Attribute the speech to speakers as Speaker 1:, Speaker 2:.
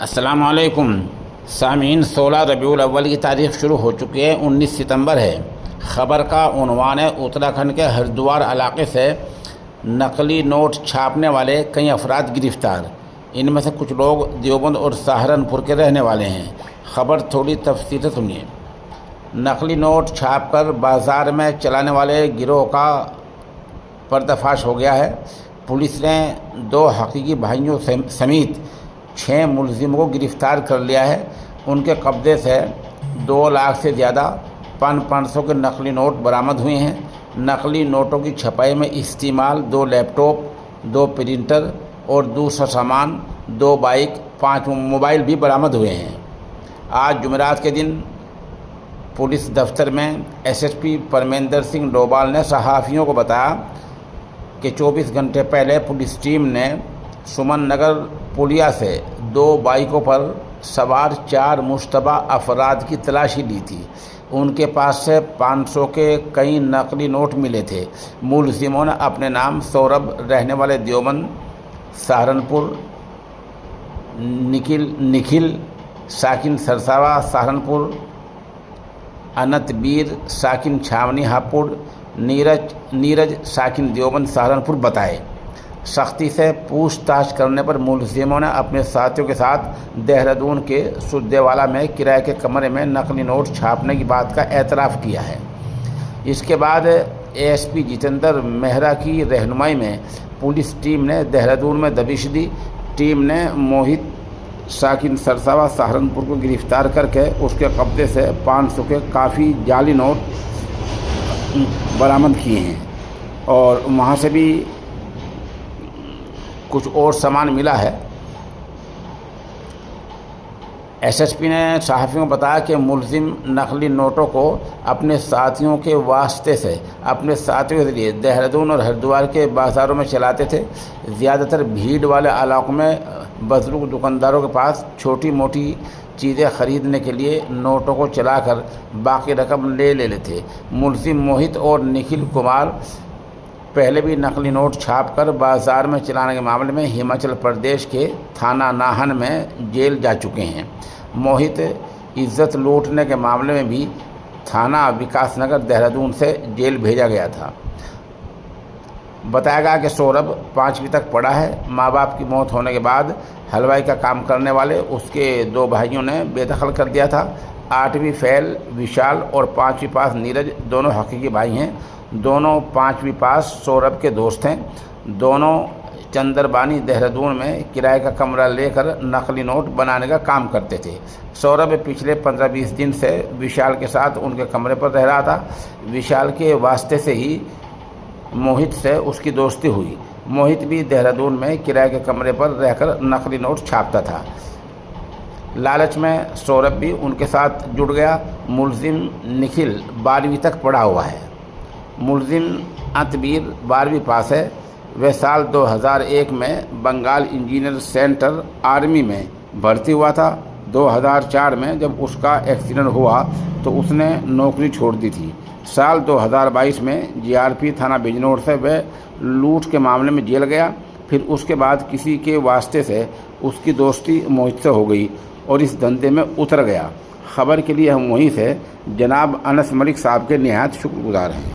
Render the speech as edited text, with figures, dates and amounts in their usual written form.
Speaker 1: अस्सलाम वालेकुम सामीन। 16 रबीउल अव्वल की तारीख़ शुरू हो चुकी है, 19 सितंबर है। ख़बर का उन्वान है उत्तराखंड के हरिद्वार इलाके से नकली नोट छापने वाले कई अफराद गिरफ़्तार। इनमें से कुछ लोग देवबंद और सहारनपुर के रहने वाले हैं। ख़बर थोड़ी तफसील से सुनिए। नकली नोट छापकर बाज़ार में चलाने वाले गिरोह का पर्दाफाश हो गया है। पुलिस ने 2 हकीकी भाइयों समेत 6 मुलजिमों को गिरफ़्तार कर लिया है। उनके कब्ज़े से 2 लाख से ज़्यादा 500 के नकली नोट बरामद हुए हैं। नकली नोटों की छपाई में इस्तेमाल 2 लैपटॉप, 2 प्रिंटर और दूसरा सामान, 2 बाइक, 5 मोबाइल भी बरामद हुए हैं। आज जुमेरात के दिन पुलिस दफ्तर में एसएसपी परमेंद्र सिंह डोभाल ने सहाफ़ियों को बताया कि 24 घंटे पहले पुलिस टीम ने सुमन नगर पुलिया से 2 बाइकों पर सवार 4 मुश्तबा अफराद की तलाशी ली थी। उनके पास से 500 के कई नकली नोट मिले थे। मुलजिमों ने अपने नाम सौरभ रहने वाले देवबंद, सहारनपुर, निखिल साकिन सरसावा सहारनपुर, अनतबीर साकिन छावनी हापुड़, नीरज साकिन देवबंद सहारनपुर बताए। सख्ती से पूछताछ करने पर मुलजिमों ने अपने साथियों के साथ देहरादून के सुद्देवाला में किराए के कमरे में नकली नोट छापने की बात का एतराफ़ किया है। इसके बाद एएसपी जितेंद्र मेहरा की रहनुमाई में पुलिस टीम ने देहरादून में दबिश दी। टीम ने मोहित साकिन सरसावा सहारनपुर को गिरफ़्तार करके उसके कब्जे से 500 के काफ़ी जाली नोट बरामद किए हैं और वहाँ से भी कुछ और सामान मिला है। एसएसपी ने सहाफ़ियों को बताया कि मुलजिम नकली नोटों को अपने साथियों के वास्ते से अपने साथियों के लिए देहरादून और हरिद्वार के बाज़ारों में चलाते थे। ज़्यादातर भीड़ वाले इलाकों में बुजुर्ग दुकानदारों के पास छोटी मोटी चीज़ें ख़रीदने के लिए नोटों को चलाकर बाकी रकम ले लेते थे। मुलजिम मोहित और निखिल कुमार पहले भी नकली नोट छापकर बाज़ार में चलाने के मामले में हिमाचल प्रदेश के थाना नाहन में जेल जा चुके हैं। मोहित इज्जत लूटने के मामले में भी थाना विकासनगर देहरादून से जेल भेजा गया था। बताया गया कि सौरभ 5वीं तक पढ़ा है। माँ बाप की मौत होने के बाद हलवाई का काम करने वाले उसके 2 भाइयों ने बेदखल कर दिया था। 8वीं फेल विशाल और 5वीं पास नीरज दोनों हकीकी भाई हैं। दोनों 5वीं पास सौरभ के दोस्त हैं। दोनों चंदरबानी देहरादून में किराए का कमरा लेकर नकली नोट बनाने का काम करते थे। सौरभ पिछले 15-20 दिन से विशाल के साथ उनके कमरे पर रह रहा था। विशाल के वास्ते से ही मोहित से उसकी दोस्ती हुई। मोहित भी देहरादून में किराए के कमरे पर रहकर नकली नोट छापता था। लालच में सौरभ भी उनके साथ जुड़ गया। मुलजिम निखिल 12वीं तक पढ़ा हुआ है। मुलजिम अतबीर 12वीं पास है। वह साल 2001 में बंगाल इंजीनियर सेंटर आर्मी में भर्ती हुआ था। 2004 में जब उसका एक्सीडेंट हुआ तो उसने नौकरी छोड़ दी थी। साल 2022 में जीआरपी थाना बिजनौर से वह लूट के मामले में जेल गया। फिर उसके बाद किसी के वास्ते से उसकी दोस्ती मोहित से हो गई और इस धंधे में उतर गया। ख़बर के लिए हम वहीं से जनाब अनस मलिक साहब के निहायत शुक्रगुजार हैं।